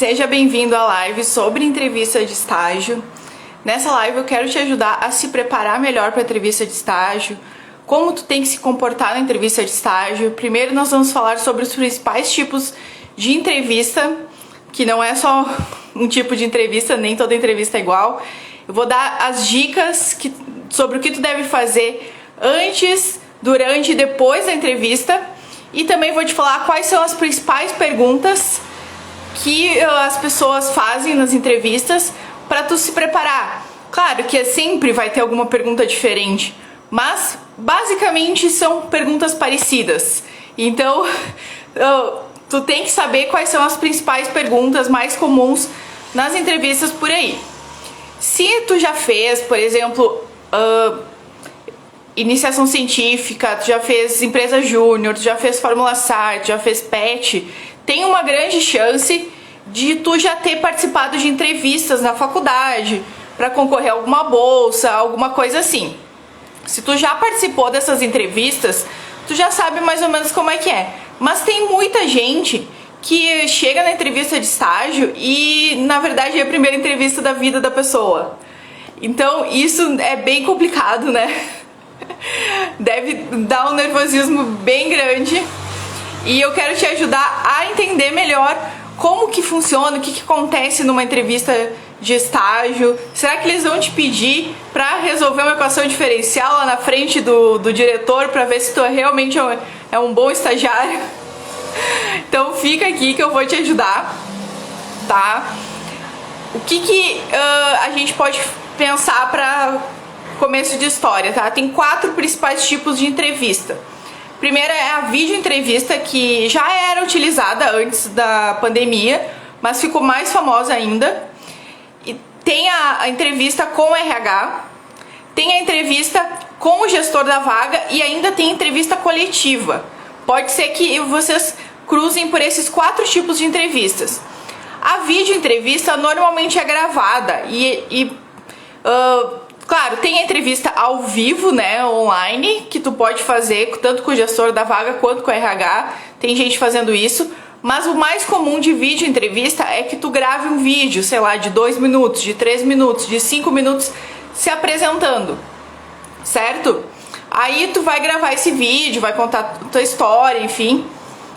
Seja bem-vindo à live sobre entrevista de estágio. Nessa live eu quero te ajudar a se preparar melhor para a entrevista de estágio, como tu tem que se comportar na entrevista de estágio. Primeiro nós vamos falar sobre os principais tipos de entrevista, que não é só um tipo de entrevista, nem toda entrevista é igual. Eu vou dar as dicas sobre o que tu deve fazer antes, durante e depois da entrevista. E também vou te falar quais são as principais perguntas que as pessoas fazem nas entrevistas para tu se preparar. Claro que sempre vai ter alguma pergunta diferente, mas basicamente são perguntas parecidas. Então, tu tem que saber quais são as principais perguntas mais comuns nas entrevistas por aí. Se tu já fez, por exemplo, iniciação científica, tu já fez empresa júnior, tu já fez Fórmula SAR, tu já fez PET, tem uma grande chance de tu já ter participado de entrevistas na faculdade para concorrer a alguma bolsa, alguma coisa assim. Se tu já participou dessas entrevistas, tu já sabe mais ou menos como é que é. Mas tem muita gente que chega na entrevista de estágio e na verdade é a primeira entrevista da vida da pessoa. Então isso é bem complicado, né? Deve dar um nervosismo bem grande. E eu quero te ajudar a entender melhor como que funciona, o que acontece numa entrevista de estágio. Será que eles vão te pedir para resolver uma equação diferencial lá na frente do diretor para ver se tu realmente é um bom estagiário? Então fica aqui que eu vou te ajudar, tá? O que a gente pode pensar para começo de história, tá? Tem 4 principais tipos de entrevista. Primeira é a videoentrevista, que já era utilizada antes da pandemia, mas ficou mais famosa ainda. E tem a entrevista com o RH, tem a entrevista com o gestor da vaga e ainda tem entrevista coletiva. Pode ser que vocês cruzem por esses 4 tipos de entrevistas. A videoentrevista normalmente é gravada claro, tem a entrevista ao vivo, né, online, que tu pode fazer tanto com o gestor da vaga quanto com o RH. Tem gente fazendo isso, mas o mais comum de vídeo entrevista é que tu grave um vídeo, sei lá, de 2 minutos, de 3 minutos, de 5 minutos se apresentando, certo? Aí tu vai gravar esse vídeo, vai contar tua história, enfim,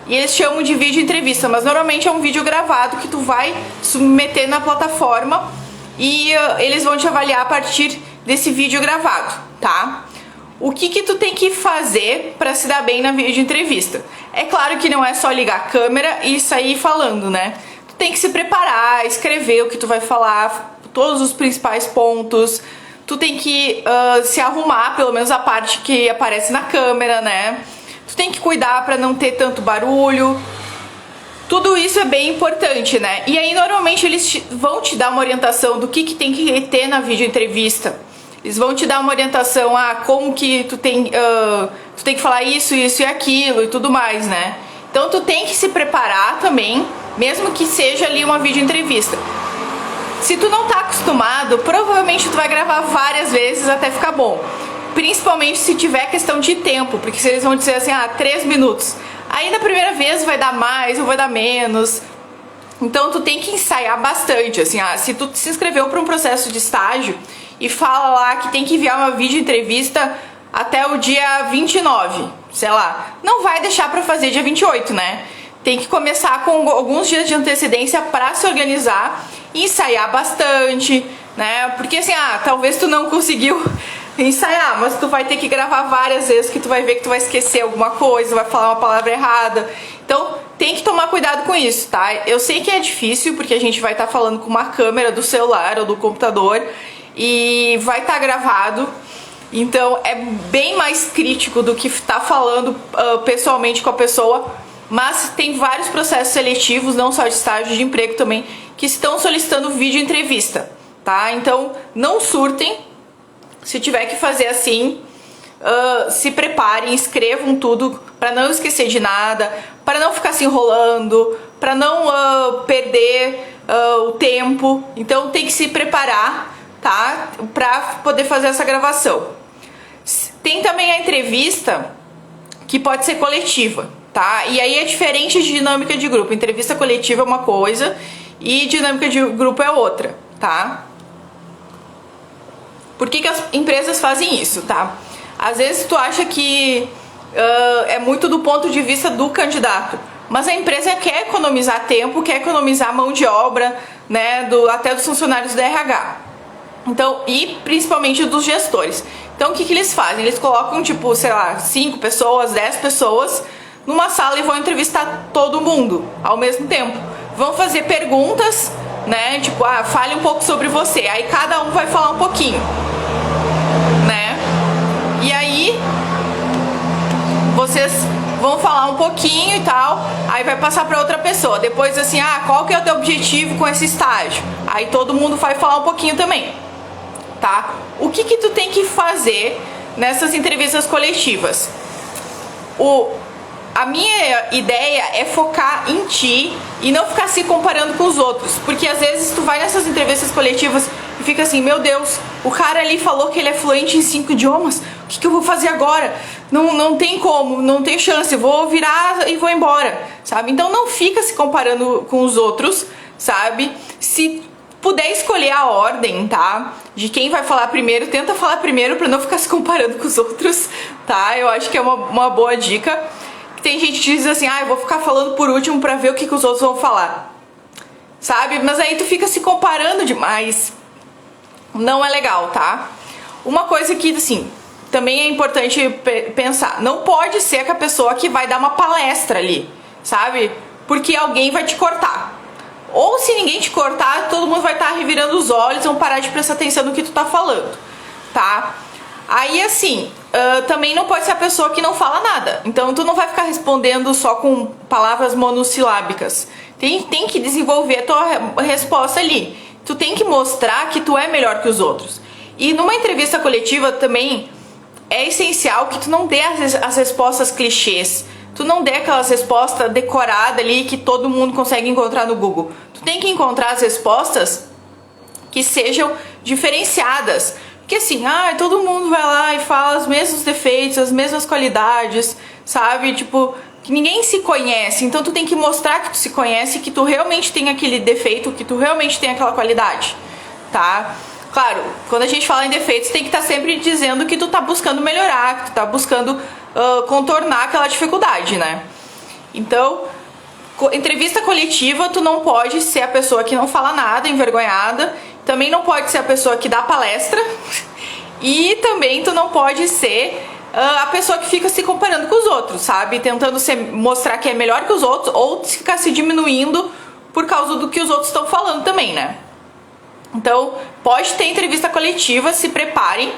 e eles chamam de vídeo entrevista, mas normalmente é um vídeo gravado que tu vai submeter na plataforma e eles vão te avaliar a partir desse vídeo gravado, tá? O que tu tem que fazer para se dar bem na vídeo entrevista? É claro que não é só ligar a câmera e sair falando, né? Tu tem que se preparar, escrever o que tu vai falar, todos os principais pontos. Tu tem que se arrumar, pelo menos a parte que aparece na câmera, né? Tu tem que cuidar para não ter tanto barulho. Tudo isso é bem importante, né? E aí normalmente eles vão te dar uma orientação do que tem que ter na vídeo entrevista. Eles vão te dar uma orientação a como que tu tem que falar isso e aquilo e tudo mais, né? Então tu tem que se preparar também, mesmo que seja ali uma vídeo entrevista. Se tu não tá acostumado, provavelmente tu vai gravar várias vezes até ficar bom. Principalmente se tiver questão de tempo, porque se eles vão dizer assim, 3 minutos. Aí na primeira vez vai dar mais ou vai dar menos. Então tu tem que ensaiar bastante, assim, se tu se inscreveu para um processo de estágio e fala lá que tem que enviar uma vídeo entrevista até o dia 29, sei lá, não vai deixar para fazer dia 28, né? Tem que começar com alguns dias de antecedência para se organizar e ensaiar bastante, né? Porque assim, talvez tu não conseguiu ensaiar, mas tu vai ter que gravar várias vezes, que tu vai ver que tu vai esquecer alguma coisa, vai falar uma palavra errada. Então tem que tomar cuidado com isso, tá? Eu sei que é difícil, porque a gente vai estar falando com uma câmera do celular ou do computador e vai estar gravado, então é bem mais crítico do que estar falando pessoalmente com a pessoa. Mas tem vários processos seletivos, não só de estágio, de emprego também, que estão solicitando vídeo entrevista, tá? Então não surtem. Se tiver que fazer assim, se preparem, escrevam tudo para não esquecer de nada, para não ficar se enrolando, para não perder o tempo. Então tem que se preparar, tá? Para poder fazer essa gravação. Tem também a entrevista que pode ser coletiva, tá? E aí é diferente de dinâmica de grupo. Entrevista coletiva é uma coisa e dinâmica de grupo é outra, tá? Por que as empresas fazem isso, tá? Às vezes tu acha que é muito do ponto de vista do candidato, mas a empresa quer economizar tempo, quer economizar mão de obra, né, até dos funcionários do RH. Então, e principalmente dos gestores. Então, o que eles fazem? Eles colocam, tipo, sei lá, 5 pessoas, 10 pessoas numa sala e vão entrevistar todo mundo ao mesmo tempo. Vão fazer perguntas, né? Tipo, fale um pouco sobre você. Aí cada um vai falar um pouquinho, né? E aí vocês vão falar um pouquinho e tal, aí vai passar para outra pessoa. Depois assim, qual que é o teu objetivo com esse estágio? Aí todo mundo vai falar um pouquinho também, tá? O que tu tem que fazer nessas entrevistas coletivas? A minha ideia é focar em ti e não ficar se comparando com os outros, porque às vezes tu vai nessas entrevistas coletivas e fica assim, meu Deus, o cara ali falou que ele é fluente em 5 idiomas, o que eu vou fazer agora? Não tem como, não tem chance, vou virar e vou embora, sabe? Então não fica se comparando com os outros, sabe? Se puder escolher a ordem, tá? De quem vai falar primeiro, tenta falar primeiro pra não ficar se comparando com os outros, tá? Eu acho que é uma boa dica. Tem gente que diz assim, eu vou ficar falando por último pra ver o que os outros vão falar, sabe? Mas aí tu fica se comparando demais. Não é legal, tá? Uma coisa que, assim, também é importante pensar. Não pode ser que a pessoa que vai dar uma palestra ali, sabe? Porque alguém vai te cortar. Ou se ninguém te cortar, todo mundo vai estar revirando os olhos, vão parar de prestar atenção no que tu tá falando, tá? Aí, assim, também não pode ser a pessoa que não fala nada. Então, tu não vai ficar respondendo só com palavras monossilábicas. Tem que desenvolver a tua resposta ali. Tu tem que mostrar que tu é melhor que os outros. E numa entrevista coletiva também é essencial que tu não dê as respostas clichês. Tu não dê aquelas respostas decoradas ali que todo mundo consegue encontrar no Google. Tu tem que encontrar as respostas que sejam diferenciadas. Porque assim, todo mundo vai lá e fala os mesmos defeitos, as mesmas qualidades, sabe? Tipo, que ninguém se conhece. Então tu tem que mostrar que tu se conhece, que tu realmente tem aquele defeito, que tu realmente tem aquela qualidade, tá? Claro, quando a gente fala em defeitos, tem que estar sempre dizendo que tu tá buscando melhorar, que tu tá buscando contornar aquela dificuldade, né? Então, entrevista coletiva, tu não pode ser a pessoa que não fala nada, envergonhada. Também não pode ser a pessoa que dá palestra. E também tu não pode ser a pessoa que fica se comparando com os outros, sabe? Tentando mostrar que é melhor que os outros ou ficar se diminuindo por causa do que os outros estão falando também, né? Então, pode ter entrevista coletiva, se preparem,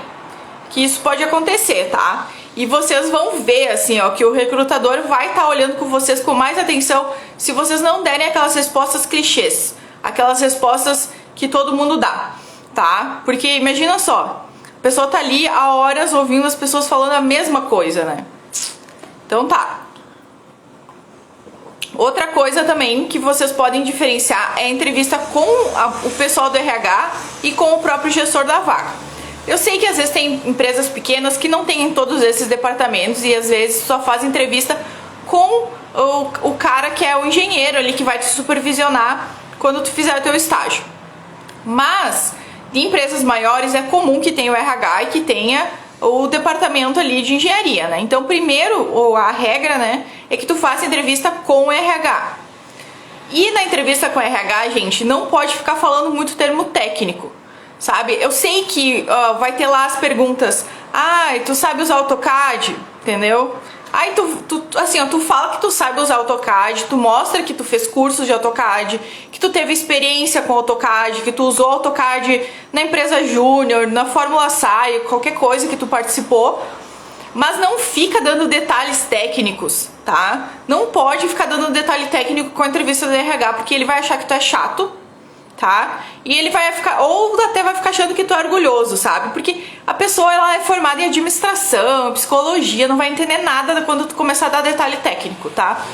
que isso pode acontecer, tá? E vocês vão ver, assim, ó, que o recrutador vai estar olhando com vocês com mais atenção se vocês não derem aquelas respostas clichês, aquelas respostas que todo mundo dá, tá? Porque imagina só, a pessoa tá ali há horas ouvindo as pessoas falando a mesma coisa, né? Então tá. Outra coisa também que vocês podem diferenciar é a entrevista com o pessoal do RH e com o próprio gestor da vaga. Eu sei que às vezes tem empresas pequenas que não têm todos esses departamentos e às vezes só faz entrevista com o cara que é o engenheiro ali que vai te supervisionar quando tu fizer o teu estágio. Mas em empresas maiores é comum que tenha o RH e que tenha o departamento ali de engenharia, né? Então primeiro, a regra, né, é que tu faça entrevista com o RH. E na entrevista com o RH, gente, não pode ficar falando muito termo técnico, sabe? Eu sei que vai ter lá as perguntas, tu sabe usar AutoCAD, entendeu? Aí tu fala que tu sabe usar AutoCAD, tu mostra que tu fez cursos de AutoCAD, que tu teve experiência com AutoCAD, que tu usou AutoCAD na empresa júnior, na Fórmula SAI, qualquer coisa que tu participou, mas não fica dando detalhes técnicos, tá? Não pode ficar dando detalhe técnico com a entrevista do RH, porque ele vai achar que tu é chato, tá? E ele vai ficar, ou até vai ficar achando que tu é orgulhoso, sabe? Porque a pessoa, ela é formada em administração, psicologia, não vai entender nada quando tu começar a dar detalhe técnico, tá?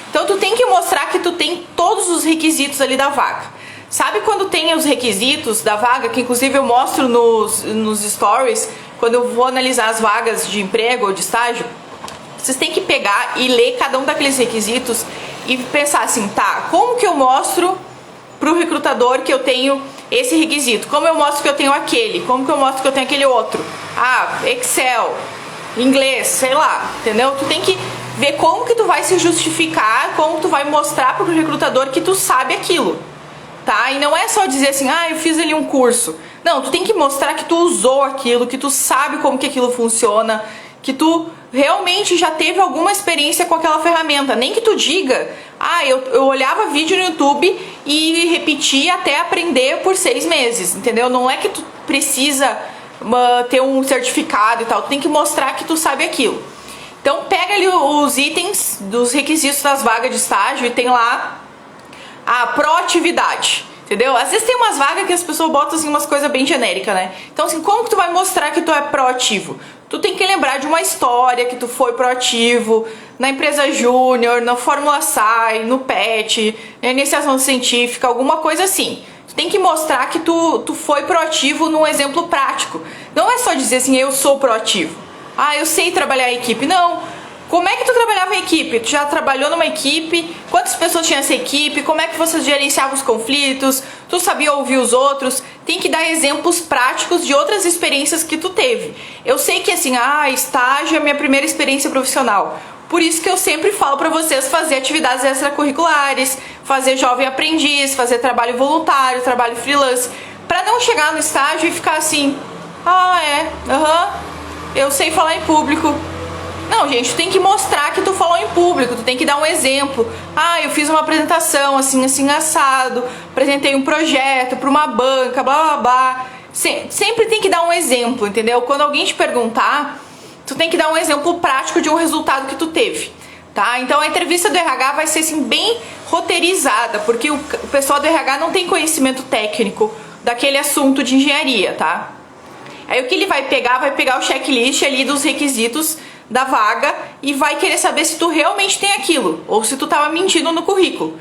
Então tu tem que mostrar que tu tem todos os requisitos ali da vaga. Sabe quando tem os requisitos da vaga, que inclusive eu mostro nos stories, quando eu vou analisar as vagas de emprego ou de estágio? Vocês têm que pegar e ler cada um daqueles requisitos e pensar assim, tá, como que eu mostro pro recrutador que eu tenho esse requisito? Como eu mostro que eu tenho aquele? Como que eu mostro que eu tenho aquele outro? Ah, Excel, inglês, sei lá, entendeu? Tu tem que ver como que tu vai se justificar, como tu vai mostrar pro recrutador que tu sabe aquilo, tá? E não é só dizer assim, ah, eu fiz ali um curso. Não, tu tem que mostrar que tu usou aquilo, que tu sabe como que aquilo funciona, que tu realmente já teve alguma experiência com aquela ferramenta. Nem que tu diga, ah, eu olhava vídeo no YouTube e repetia até aprender por 6 meses, entendeu? Não é que tu precisa ter um certificado e tal, tu tem que mostrar que tu sabe aquilo. Então pega ali os itens dos requisitos das vagas de estágio e tem lá a proatividade. Entendeu? Às vezes tem umas vagas que as pessoas botam assim umas coisas bem genéricas, né? Então assim, como que tu vai mostrar que tu é proativo? Tu tem que lembrar de uma história que tu foi proativo na empresa júnior, na Fórmula SAI, no PET, na iniciação científica, alguma coisa assim. Tu tem que mostrar que tu foi proativo num exemplo prático. Não é só dizer assim, eu sou proativo. Ah, eu sei trabalhar em equipe. Não. Como é que tu trabalhava em equipe? Tu já trabalhou numa equipe? Quantas pessoas tinha essa equipe? Como é que vocês gerenciavam os conflitos? Tu sabia ouvir os outros? Tem que dar exemplos práticos de outras experiências que tu teve. Eu sei que assim, estágio é a minha primeira experiência profissional. Por isso que eu sempre falo pra vocês fazer atividades extracurriculares, fazer jovem aprendiz, fazer trabalho voluntário, trabalho freelance, pra não chegar no estágio e ficar assim, eu sei falar em público. Não, gente, tu tem que mostrar que tu falou em público, tu tem que dar um exemplo. Ah, eu fiz uma apresentação assim, assim, assado, apresentei um projeto para uma banca, blá, blá, blá. Sempre tem que dar um exemplo, entendeu? Quando alguém te perguntar, tu tem que dar um exemplo prático de um resultado que tu teve, tá? Então a entrevista do RH vai ser assim, bem roteirizada, porque o pessoal do RH não tem conhecimento técnico daquele assunto de engenharia, tá? Aí o que ele vai pegar o checklist ali dos requisitos da vaga e vai querer saber se tu realmente tem aquilo ou se tu tava mentindo no currículo,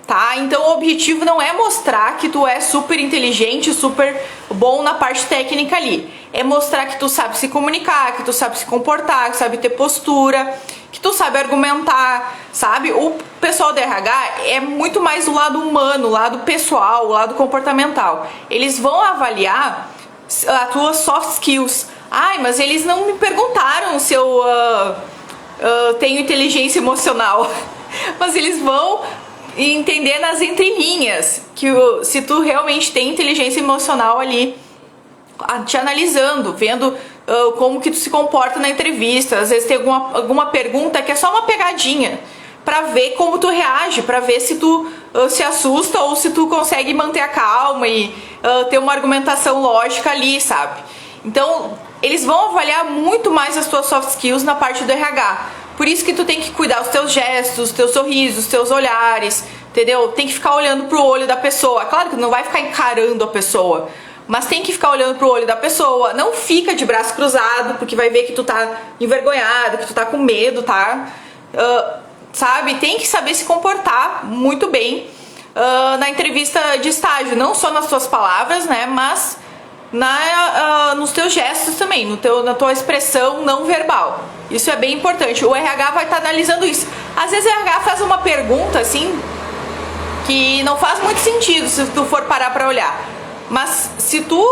tá? Então o objetivo não é mostrar que tu é super inteligente, super bom na parte técnica ali. É mostrar que tu sabe se comunicar, que tu sabe se comportar, que sabe ter postura, que tu sabe argumentar, sabe? O pessoal do RH é muito mais o lado humano, o lado pessoal, o lado comportamental. Eles vão avaliar as tuas soft skills. Ai, mas eles não me perguntaram se eu tenho inteligência emocional. Mas eles vão entender nas entrelinhas que se tu realmente tem inteligência emocional ali, te analisando, vendo como que tu se comporta na entrevista. Às vezes tem alguma pergunta que é só uma pegadinha pra ver como tu reage, pra ver se tu se assusta ou se tu consegue manter a calma e ter uma argumentação lógica ali, sabe? Então eles vão avaliar muito mais as tuas soft skills na parte do RH. Por isso que tu tem que cuidar dos teus gestos, teus sorrisos, teus olhares, entendeu? Tem que ficar olhando pro olho da pessoa. Claro que não vai ficar encarando a pessoa, mas tem que ficar olhando pro olho da pessoa. Não fica de braço cruzado, porque vai ver que tu tá envergonhado, que tu tá com medo, tá? Sabe? Tem que saber se comportar muito bem na entrevista de estágio. Não só nas tuas palavras, né? Mas nos teus gestos também, na tua expressão não verbal. Isso é bem importante. O RH vai estar analisando isso. Às vezes o RH faz uma pergunta assim que não faz muito sentido se tu for parar pra olhar. Mas se tu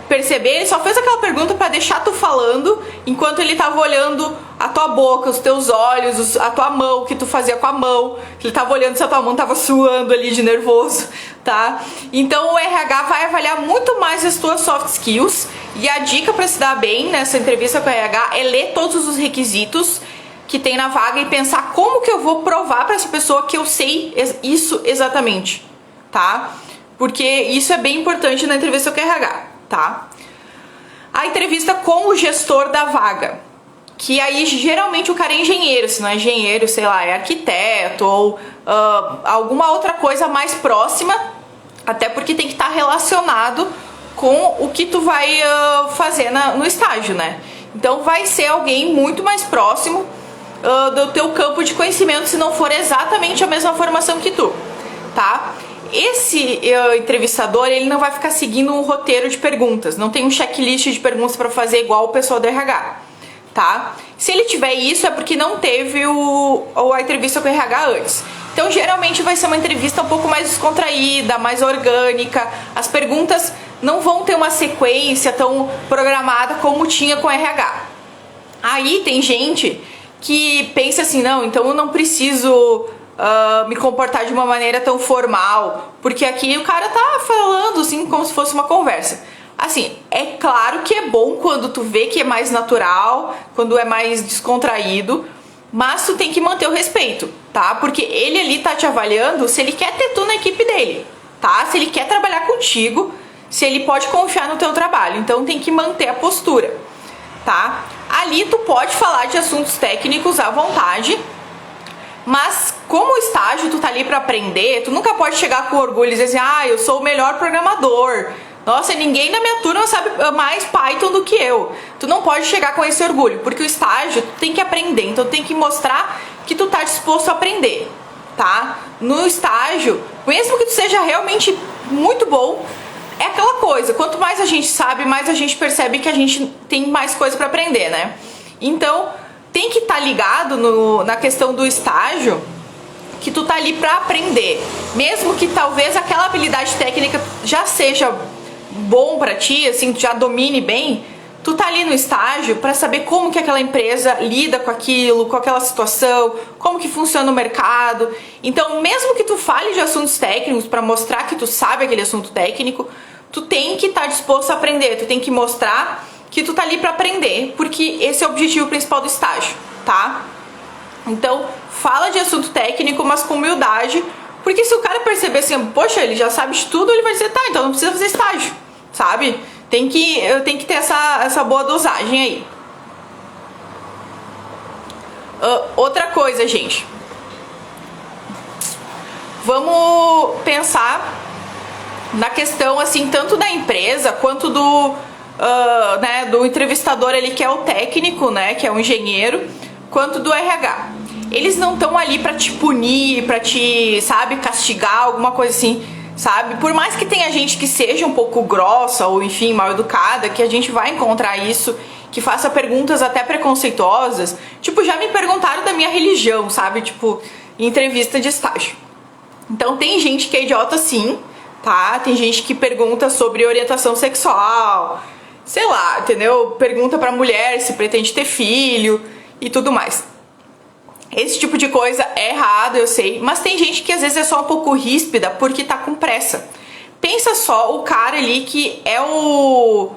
perceber, ele só fez aquela pergunta pra deixar tu falando enquanto ele tava olhando a tua boca, os teus olhos, a tua mão, o que tu fazia com a mão. Ele tava olhando se a tua mão tava suando ali de nervoso, tá? Então o RH vai avaliar muito mais as tuas soft skills. E a dica pra se dar bem nessa entrevista com o RH é ler todos os requisitos que tem na vaga e pensar como que eu vou provar pra essa pessoa que eu sei isso exatamente, tá? Porque isso é bem importante na entrevista com o RH, tá? A entrevista com o gestor da vaga, que aí geralmente o cara é engenheiro, se não é engenheiro, sei lá, é arquiteto ou alguma outra coisa mais próxima, até porque tem que estar relacionado com o que tu vai fazer no estágio, né? Então vai ser alguém muito mais próximo do teu campo de conhecimento, se não for exatamente a mesma formação que tu, tá? Esse entrevistador, ele não vai ficar seguindo um roteiro de perguntas, não tem um checklist de perguntas para fazer igual o pessoal do RH, tá? Se ele tiver isso é porque não teve a entrevista com o RH antes. Então geralmente vai ser uma entrevista um pouco mais descontraída, mais orgânica. As perguntas não vão ter uma sequência tão programada como tinha com RH. Aí tem gente que pensa assim, não, então eu não preciso me comportar de uma maneira tão formal, porque aqui o cara tá falando assim como se fosse uma conversa. Assim, é claro que é bom quando tu vê que é mais natural, quando é mais descontraído, mas tu tem que manter o respeito, tá? Porque ele ali tá te avaliando se ele quer ter tu na equipe dele, tá? Se ele quer trabalhar contigo, se ele pode confiar no teu trabalho. Então tem que manter a postura, tá? Ali tu pode falar de assuntos técnicos à vontade, mas como o estágio tu tá ali pra aprender, tu nunca pode chegar com orgulho e dizer assim, ah, eu sou o melhor programador. Nossa, ninguém na minha turma sabe mais Python do que eu. Tu não pode chegar com esse orgulho, porque o estágio tu tem que aprender, então tu tem que mostrar que tu tá disposto a aprender, tá? No estágio, mesmo que tu seja realmente muito bom, é aquela coisa, quanto mais a gente sabe, mais a gente percebe que a gente tem mais coisa pra aprender, né? Então, tem que estar ligado na questão do estágio, que tu tá ali pra aprender. Mesmo que talvez aquela habilidade técnica já seja bom pra ti, assim, tu já domine bem, tu tá ali no estágio pra saber como que aquela empresa lida com aquilo, com aquela situação, como que funciona o mercado. Então, mesmo que tu fale de assuntos técnicos pra mostrar que tu sabe aquele assunto técnico, tu tem que estar disposto a aprender, tu tem que mostrar que tu tá ali pra aprender, porque esse é o objetivo principal do estágio, tá? Então, fala de assunto técnico, mas com humildade, porque se o cara perceber assim, poxa, ele já sabe de tudo, ele vai dizer, tá, então não precisa fazer estágio, sabe? Tem que ter essa boa dosagem aí. Outra coisa, gente. Vamos pensar na questão, assim, tanto da empresa quanto do entrevistador ali, que é o técnico, né, que é o engenheiro, quanto do RH. Eles não estão ali pra te punir, pra te, sabe, castigar, alguma coisa assim, sabe? Por mais que tenha gente que seja um pouco grossa ou, enfim, mal educada, que a gente vai encontrar isso, que faça perguntas até preconceituosas. Tipo, já me perguntaram da minha religião, sabe? Tipo, em entrevista de estágio. Então tem gente que é idiota sim, tá? Tem gente que pergunta sobre orientação sexual, sei lá, entendeu? Pergunta pra mulher se pretende ter filho e tudo mais. Esse tipo de coisa é errado, eu sei, mas tem gente que às vezes é só um pouco ríspida porque tá com pressa. Pensa só, o cara ali que é o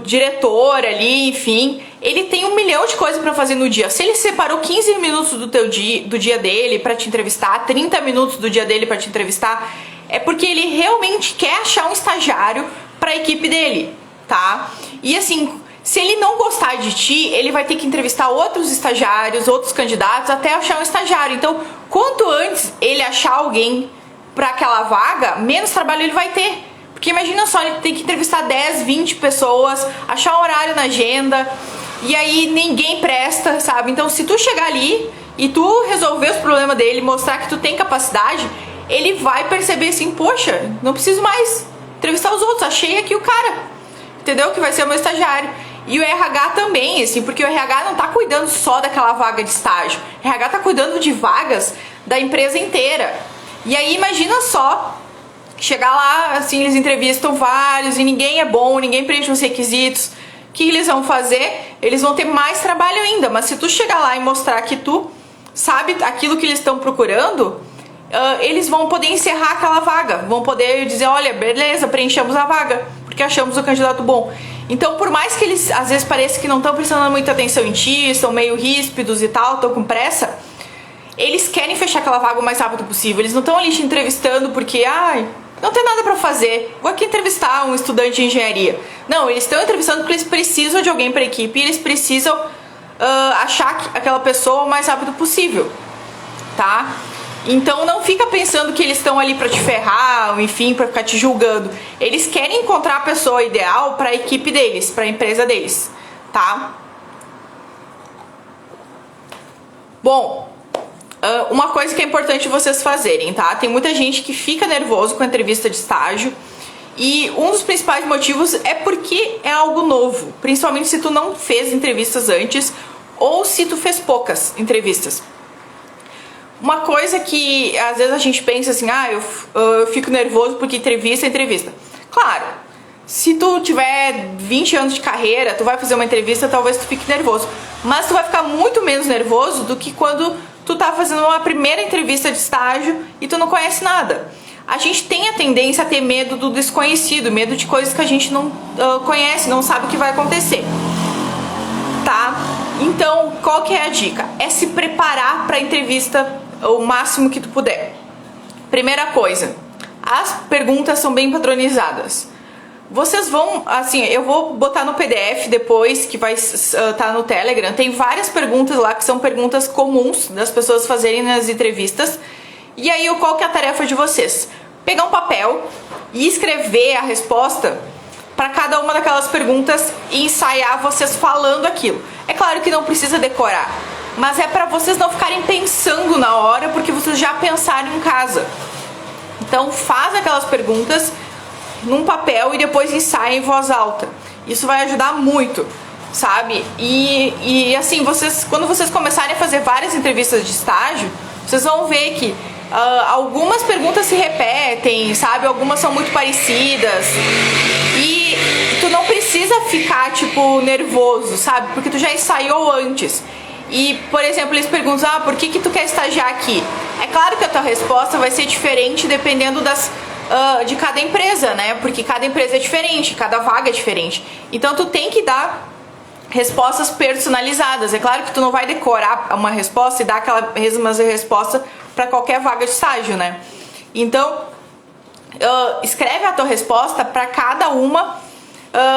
diretor ali, enfim, ele tem 1 milhão de coisas pra fazer no dia. Se ele separou 15 minutos do dia dele pra te entrevistar, 30 minutos do dia dele pra te entrevistar, é porque ele realmente quer achar um estagiário pra equipe dele, tá? E assim, se ele não gostar de ti, ele vai ter que entrevistar outros estagiários, outros candidatos, até achar um estagiário. Então, quanto antes ele achar alguém para aquela vaga, menos trabalho ele vai ter. Porque imagina só, ele tem que entrevistar 10, 20 pessoas, achar um horário na agenda, e aí ninguém presta, sabe? Então, se tu chegar ali e tu resolver os problemas dele, mostrar que tu tem capacidade, ele vai perceber assim, poxa, não preciso mais entrevistar os outros, achei aqui o cara, entendeu? Que vai ser o meu estagiário. E o RH também, assim, porque o RH não tá cuidando só daquela vaga de estágio. O RH tá cuidando de vagas da empresa inteira. E aí imagina só, chegar lá, assim, eles entrevistam vários e ninguém é bom, ninguém preenche os requisitos. O que eles vão fazer? Eles vão ter mais trabalho ainda. Mas se tu chegar lá e mostrar que tu sabe aquilo que eles estão procurando, eles vão poder encerrar aquela vaga. Vão poder dizer, olha, beleza, preenchemos a vaga, porque achamos o candidato bom. Então, por mais que eles às vezes pareça que não estão prestando muita atenção em ti, estão meio ríspidos e tal, estão com pressa, eles querem fechar aquela vaga o mais rápido possível. Eles não estão ali te entrevistando porque, não tem nada pra fazer, vou aqui entrevistar um estudante de engenharia. Não, eles estão entrevistando porque eles precisam de alguém pra equipe e eles precisam achar aquela pessoa o mais rápido possível, tá? Então não fica pensando que eles estão ali pra te ferrar, ou enfim, pra ficar te julgando. Eles querem encontrar a pessoa ideal pra equipe deles, pra empresa deles, tá? Bom, uma coisa que é importante vocês fazerem, tá? Tem muita gente que fica nervoso com a entrevista de estágio e um dos principais motivos é porque é algo novo, principalmente se tu não fez entrevistas antes ou se tu fez poucas entrevistas. Uma coisa que às vezes a gente pensa assim, eu fico nervoso porque entrevista é entrevista. Claro, se tu tiver 20 anos de carreira, tu vai fazer uma entrevista, talvez tu fique nervoso. Mas tu vai ficar muito menos nervoso do que quando tu tá fazendo uma primeira entrevista de estágio e tu não conhece nada. A gente tem a tendência a ter medo do desconhecido, medo de coisas que a gente não conhece, não sabe o que vai acontecer. Tá? Então, qual que é a dica? É se preparar para a entrevista o máximo que tu puder. Primeira coisa, as perguntas são bem padronizadas. Vocês vão, assim, eu vou botar no PDF depois, que vai estar no Telegram. Tem várias perguntas lá que são perguntas comuns das pessoas fazerem nas entrevistas. E aí, qual que é a tarefa de vocês? Pegar um papel e escrever a resposta para cada uma daquelas perguntas e ensaiar vocês falando aquilo. É claro que não precisa decorar, mas é para vocês não ficarem pensando na hora, porque vocês já pensaram em casa. Então faz aquelas perguntas num papel e depois ensaia em voz alta. Isso vai ajudar muito, sabe? E assim, quando vocês começarem a fazer várias entrevistas de estágio, vocês vão ver que algumas perguntas se repetem, sabe? Algumas são muito parecidas. E tu não precisa ficar, tipo, nervoso, sabe? Porque tu já ensaiou antes. E, por exemplo, eles perguntam, por que tu quer estagiar aqui? É claro que a tua resposta vai ser diferente dependendo de cada empresa, né? Porque cada empresa é diferente, cada vaga é diferente. Então, tu tem que dar respostas personalizadas. É claro que tu não vai decorar uma resposta e dar aquela mesma resposta para qualquer vaga de estágio, né? Então, escreve a tua resposta para cada uma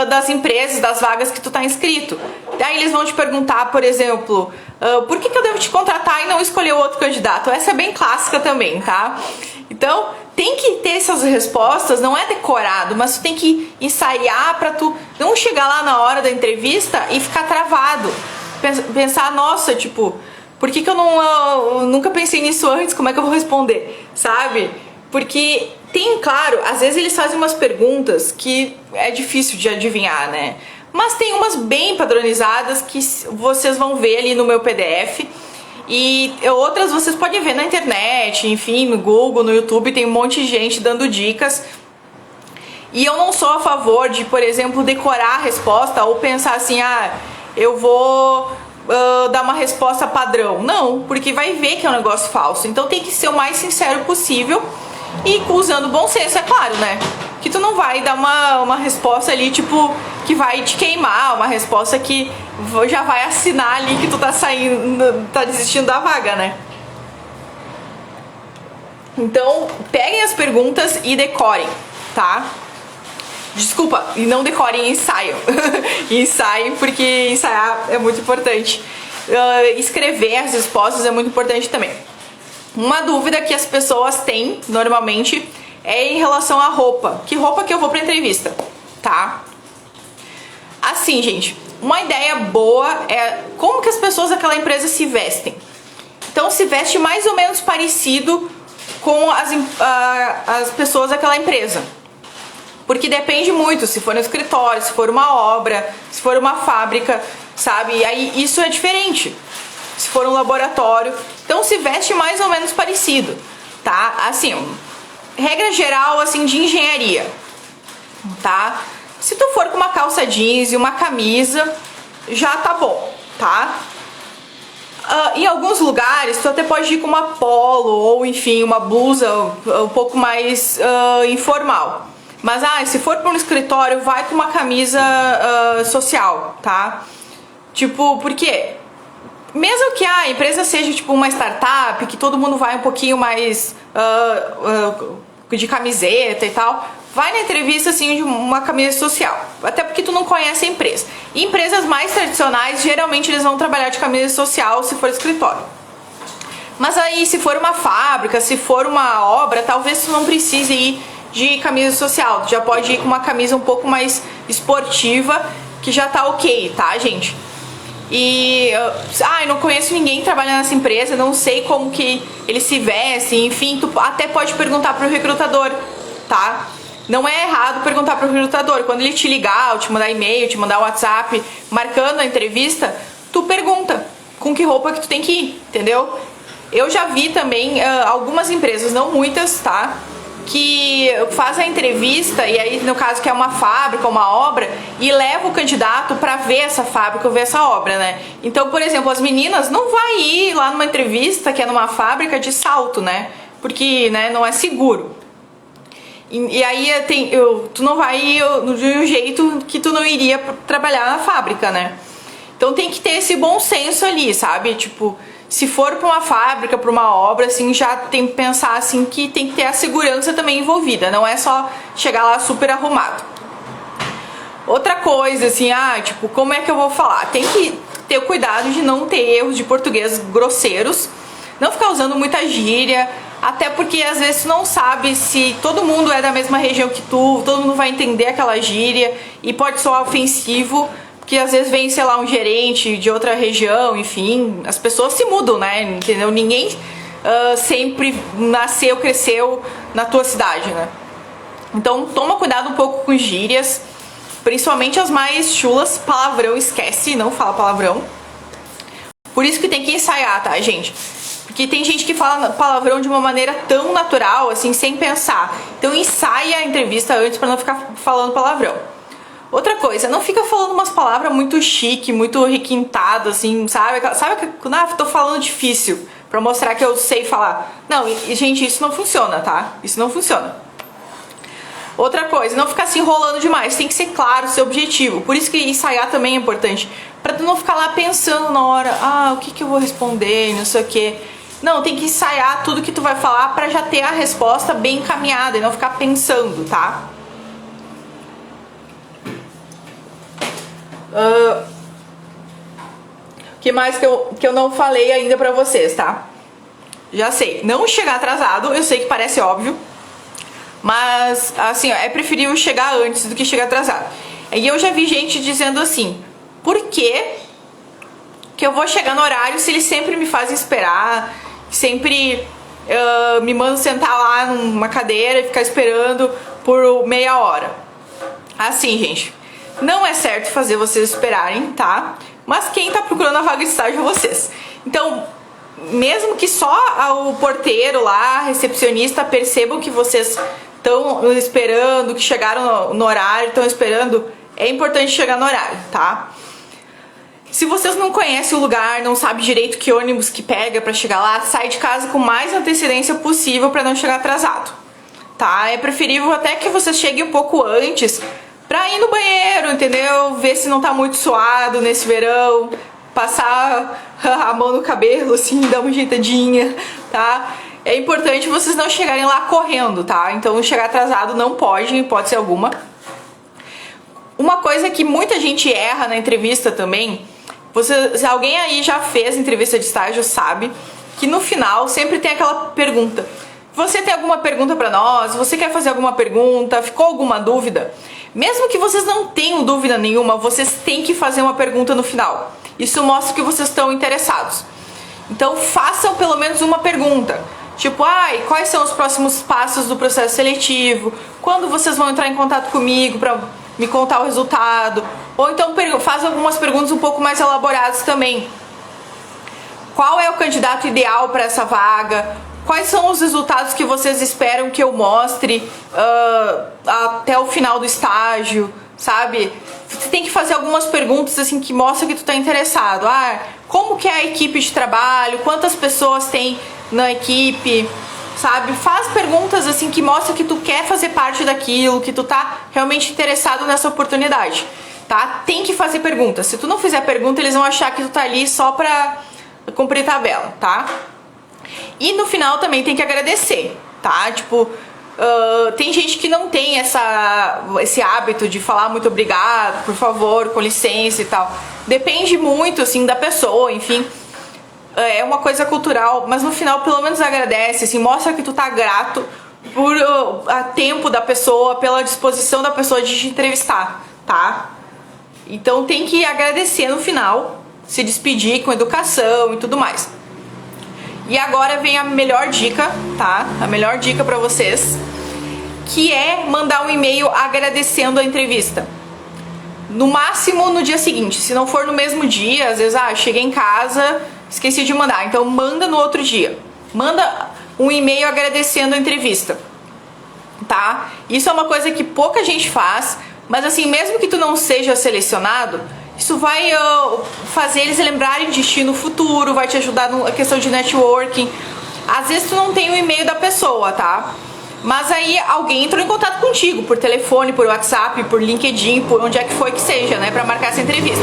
das empresas, das vagas que tu tá inscrito. Daí eles vão te perguntar, por exemplo, por que eu devo te contratar e não escolher outro candidato? Essa é bem clássica também, tá? Então, tem que ter essas respostas, não é decorado, mas tu tem que ensaiar para tu não chegar lá na hora da entrevista e ficar travado. Pensar, nossa, tipo, por que eu nunca pensei nisso antes? Como é que eu vou responder? Sabe? Porque tem, claro, às vezes eles fazem umas perguntas que é difícil de adivinhar, né? Mas tem umas bem padronizadas que vocês vão ver ali no meu PDF. E outras vocês podem ver na internet, enfim, no Google, no YouTube, tem um monte de gente dando dicas. E eu não sou a favor de, por exemplo, decorar a resposta ou pensar assim, eu vou dar uma resposta padrão. Não, porque vai ver que é um negócio falso. Então tem que ser o mais sincero possível e usando bom senso, é claro, né? Que tu não vai dar uma resposta ali, tipo, que vai te queimar, uma resposta que já vai assinar ali que tu tá saindo, tá desistindo da vaga, né? Então, peguem as perguntas e decorem, tá? Desculpa, e não decorem, ensaiam. Ensaiam, porque ensaiar é muito importante. Escrever as respostas é muito importante também. Uma dúvida que as pessoas têm, normalmente, é em relação à roupa. Que roupa que eu vou pra entrevista, tá? Assim, gente, uma ideia boa é como que as pessoas daquela empresa se vestem. Então, se veste mais ou menos parecido com as pessoas daquela empresa. Porque depende muito, se for no escritório, se for uma obra, se for uma fábrica, sabe? E aí isso é diferente. Se for um laboratório, então se veste mais ou menos parecido, tá? Assim, regra geral, assim, de engenharia, tá? Se tu for com uma calça jeans e uma camisa, já tá bom, tá? Em alguns lugares, tu até pode ir com uma polo ou, enfim, uma blusa um pouco mais informal. Mas, se for para um escritório, vai com uma camisa social, tá? Tipo, por quê? Mesmo que a empresa seja tipo uma startup, que todo mundo vai um pouquinho mais de camiseta e tal, vai na entrevista assim de uma camisa social, até porque tu não conhece a empresa. E empresas mais tradicionais, geralmente eles vão trabalhar de camisa social se for escritório. Mas aí se for uma fábrica, se for uma obra, talvez tu não precise ir de camisa social, tu já pode ir com uma camisa um pouco mais esportiva, que já tá ok, tá, gente? E eu não conheço ninguém trabalhando nessa empresa, não sei como que eles se vestem, enfim, tu até pode perguntar pro recrutador, tá? Não é errado perguntar pro recrutador, quando ele te ligar, ou te mandar e-mail, te mandar WhatsApp, marcando a entrevista, tu pergunta com que roupa que tu tem que ir, entendeu? Eu já vi também algumas empresas, não muitas, tá? Que faz a entrevista, e aí no caso que é uma fábrica, uma obra, e leva o candidato para ver essa fábrica ou ver essa obra, né? Então, por exemplo, as meninas não vai ir lá numa entrevista que é numa fábrica de salto, né? Porque, né, não é seguro. E aí tu não vai ir de um jeito que tu não iria trabalhar na fábrica, né? Então tem que ter esse bom senso ali, sabe? Tipo, se for para uma fábrica, para uma obra, assim, já tem que pensar assim que tem que ter a segurança também envolvida, não é só chegar lá super arrumado. Outra coisa, assim, tipo, como é que eu vou falar? Tem que ter o cuidado de não ter erros de português grosseiros, não ficar usando muita gíria, até porque às vezes tu não sabe se todo mundo é da mesma região que tu, todo mundo vai entender aquela gíria e pode soar ofensivo. Porque às vezes vem, sei lá, um gerente de outra região, enfim, as pessoas se mudam, né? Entendeu? Ninguém sempre nasceu, cresceu na tua cidade, né? Então toma cuidado um pouco com gírias, principalmente as mais chulas. Palavrão, esquece, não fala palavrão. Por isso que tem que ensaiar, tá, gente? Porque tem gente que fala palavrão de uma maneira tão natural, assim, sem pensar. Então ensaia a entrevista antes pra não ficar falando palavrão. Outra coisa, não fica falando umas palavras muito chique, muito requintadas, assim, sabe? Sabe que tô falando difícil pra mostrar que eu sei falar. Não, gente, isso não funciona, tá? Isso não funciona. Outra coisa, não ficar se enrolando demais, tem que ser claro o seu objetivo. Por isso que ensaiar também é importante. Pra tu não ficar lá pensando na hora, o que eu vou responder, não sei o quê. Não, tem que ensaiar tudo que tu vai falar pra já ter a resposta bem encaminhada e não ficar pensando, tá? Que mais que eu não falei ainda pra vocês, tá? Já sei, não chegar atrasado, eu sei que parece óbvio, mas assim, é preferível chegar antes do que chegar atrasado. E eu já vi gente dizendo assim, por que eu vou chegar no horário se eles sempre me fazem esperar, sempre me mandam sentar lá numa cadeira e ficar esperando por meia hora? Assim, gente, não é certo fazer vocês esperarem, tá? Mas quem tá procurando a vaga de estágio é vocês. Então, mesmo que só o porteiro lá, a recepcionista, percebam que vocês estão esperando, que chegaram no horário, estão esperando, é importante chegar no horário, tá? Se vocês não conhecem o lugar, não sabem direito que ônibus que pega pra chegar lá, sai de casa com mais antecedência possível pra não chegar atrasado, tá? É preferível até que vocês cheguem um pouco antes, pra ir no banheiro, entendeu? Ver se não tá muito suado nesse verão, passar a mão no cabelo, assim, dar uma ajeitadinha, tá? É importante vocês não chegarem lá correndo, tá? Então chegar atrasado não pode, em hipótese alguma. Uma coisa que muita gente erra na entrevista também, se alguém aí já fez entrevista de estágio sabe que no final sempre tem aquela pergunta. Você tem alguma pergunta pra nós? Você quer fazer alguma pergunta? Ficou alguma dúvida? Mesmo que vocês não tenham dúvida nenhuma, vocês têm que fazer uma pergunta no final. Isso mostra que vocês estão interessados. Então façam pelo menos uma pergunta. Tipo, quais são os próximos passos do processo seletivo? Quando vocês vão entrar em contato comigo para me contar o resultado? Ou então façam algumas perguntas um pouco mais elaboradas também. Qual é o candidato ideal para essa vaga? Quais são os resultados que vocês esperam que eu mostre até o final do estágio, sabe? Você tem que fazer algumas perguntas assim que mostram que tu tá interessado. Como que é a equipe de trabalho? Quantas pessoas tem na equipe? Sabe? Faz perguntas assim que mostram que tu quer fazer parte daquilo, que tu tá realmente interessado nessa oportunidade, tá? Tem que fazer perguntas. Se tu não fizer pergunta, eles vão achar que tu tá ali só pra cumprir tabela, tá? E no final também tem que agradecer, tá? Tipo, tem gente que não tem esse hábito de falar muito obrigado, por favor, com licença e tal. Depende muito, assim, da pessoa, enfim. É uma coisa cultural, mas no final pelo menos agradece, assim, mostra que tu tá grato por tempo da pessoa, pela disposição da pessoa de te entrevistar, tá? Então tem que agradecer no final, se despedir com educação e tudo mais. E agora vem a melhor dica, tá? A melhor dica pra vocês, que é mandar um e-mail agradecendo a entrevista. No máximo no dia seguinte, se não for no mesmo dia, às vezes, cheguei em casa, esqueci de mandar. Então manda no outro dia. Manda um e-mail agradecendo a entrevista, tá? Isso é uma coisa que pouca gente faz, mas assim, mesmo que tu não seja selecionado, isso vai fazer eles lembrarem de ti no futuro, vai te ajudar na questão de networking. Às vezes tu não tem o e-mail da pessoa, tá? Mas aí alguém entrou em contato contigo por telefone, por WhatsApp, por LinkedIn, por onde é que foi que seja, né, pra marcar essa entrevista.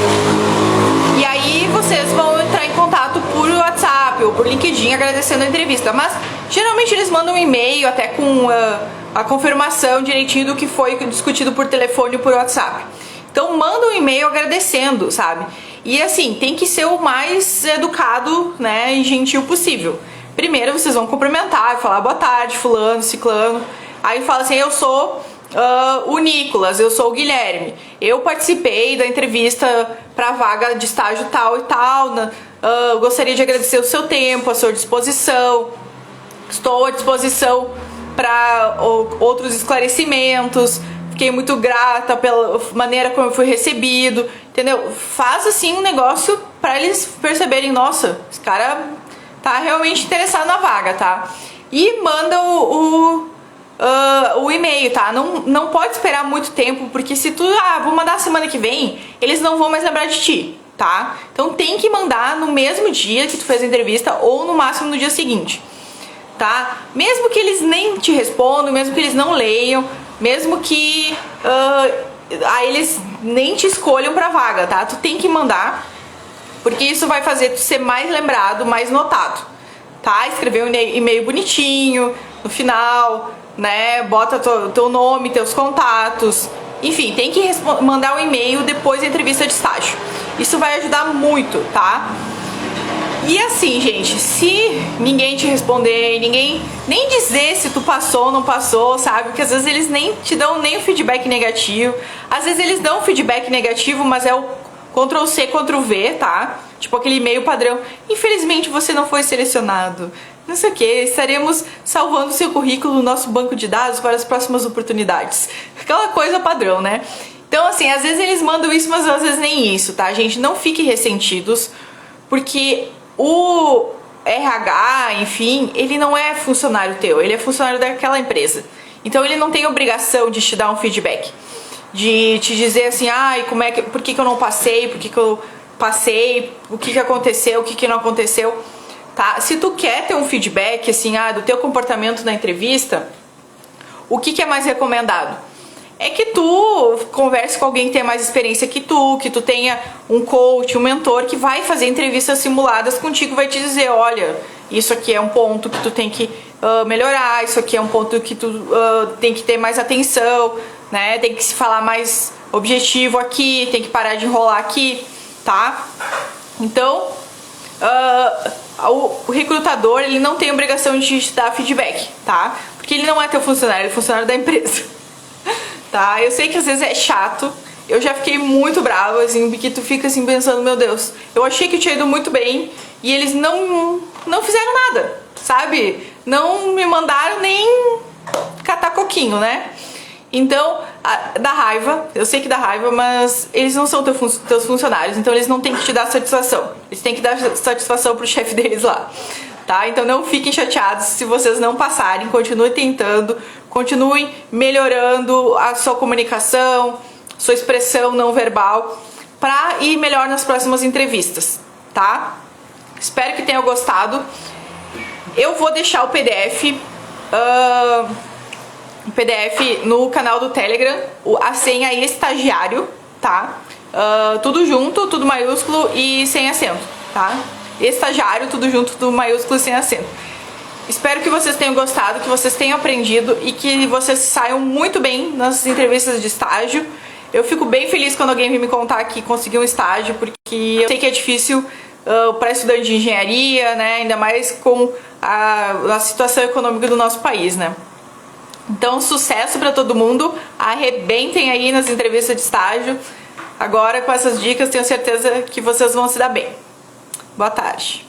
E aí vocês vão entrar em contato por WhatsApp ou por LinkedIn agradecendo a entrevista. Mas geralmente eles mandam um e-mail até com a confirmação direitinho do que foi discutido por telefone ou por WhatsApp. Então manda um e-mail agradecendo, sabe? E assim, tem que ser o mais educado, né, e gentil possível. Primeiro vocês vão cumprimentar, falar boa tarde, fulano, ciclano. Aí fala assim, eu sou o Nicolas, eu sou o Guilherme. Eu participei da entrevista para vaga de estágio tal e tal. Gostaria de agradecer o seu tempo, a sua disposição. Estou à disposição para outros esclarecimentos. Fiquei muito grata pela maneira como eu fui recebido, entendeu? Faz assim um negócio para eles perceberem, nossa, esse cara tá realmente interessado na vaga, tá? E manda o e-mail, tá? Não pode esperar muito tempo, porque se tu, vou mandar semana que vem, eles não vão mais lembrar de ti, tá? Então tem que mandar no mesmo dia que tu fez a entrevista ou no máximo no dia seguinte, tá? Mesmo que eles nem te respondam, mesmo que eles não leiam, mesmo que eles nem te escolham pra vaga, tá? Tu tem que mandar, porque isso vai fazer tu ser mais lembrado, mais notado, tá? Escrever um e-mail bonitinho no final, né? Bota teu nome, teus contatos, enfim, tem que mandar um e-mail depois da entrevista de estágio. Isso vai ajudar muito, tá? E assim, gente, se ninguém te responder, ninguém nem dizer se tu passou ou não passou, sabe? Porque às vezes eles nem te dão nem o feedback negativo. Às vezes eles dão feedback negativo, mas é o Ctrl+C, Ctrl+V, tá? Tipo aquele e-mail padrão. Infelizmente você não foi selecionado. Não sei o que, estaremos salvando seu currículo no nosso banco de dados para as próximas oportunidades. Aquela coisa padrão, né? Então assim, às vezes eles mandam isso, mas às vezes nem isso, tá, gente? Não fiquem ressentidos, porque o RH, enfim, ele não é funcionário teu, ele é funcionário daquela empresa. Então ele não tem obrigação de te dar um feedback, de te dizer assim, por que eu não passei, por que eu passei, o que aconteceu, o que não aconteceu, tá? Se tu quer ter um feedback, assim, do teu comportamento na entrevista, o que é mais recomendado? É que tu converse com alguém que tenha mais experiência que tu tenha um coach, um mentor que vai fazer entrevistas simuladas contigo, vai te dizer, olha, isso aqui é um ponto que tu tem que melhorar, isso aqui é um ponto que tu tem que ter mais atenção, né? Tem que se falar mais objetivo aqui, tem que parar de enrolar aqui, tá? Então, o recrutador, ele não tem obrigação de te dar feedback, tá? Porque ele não é teu funcionário, ele é funcionário da empresa. Tá? Eu sei que às vezes é chato, eu já fiquei muito brava, assim, porque tu fica assim pensando, meu Deus, eu achei que eu tinha ido muito bem e eles não fizeram nada, sabe? Não me mandaram nem catar coquinho, né? Então, dá raiva, eu sei que dá raiva, mas eles não são teus funcionários, então eles não têm que te dar satisfação, eles têm que dar satisfação pro chefe deles lá. Tá? Então não fiquem chateados se vocês não passarem, continuem tentando, continuem melhorando a sua comunicação, sua expressão não verbal, para ir melhor nas próximas entrevistas, tá? Espero que tenham gostado. Eu vou deixar o PDF no canal do Telegram, a senha estagiário, tá? Tudo junto, tudo maiúsculo e sem acento, tá? Estagiário, tudo junto, tudo maiúsculo e sem acento. Espero que vocês tenham gostado, que vocês tenham aprendido e que vocês saiam muito bem nas entrevistas de estágio. Eu fico bem feliz quando alguém vem me contar que conseguiu um estágio, porque eu sei que é difícil para estudante de engenharia, né? Ainda mais com a situação econômica do nosso país, né? Então, sucesso para todo mundo, arrebentem aí nas entrevistas de estágio. Agora, com essas dicas, tenho certeza que vocês vão se dar bem. Boa tarde.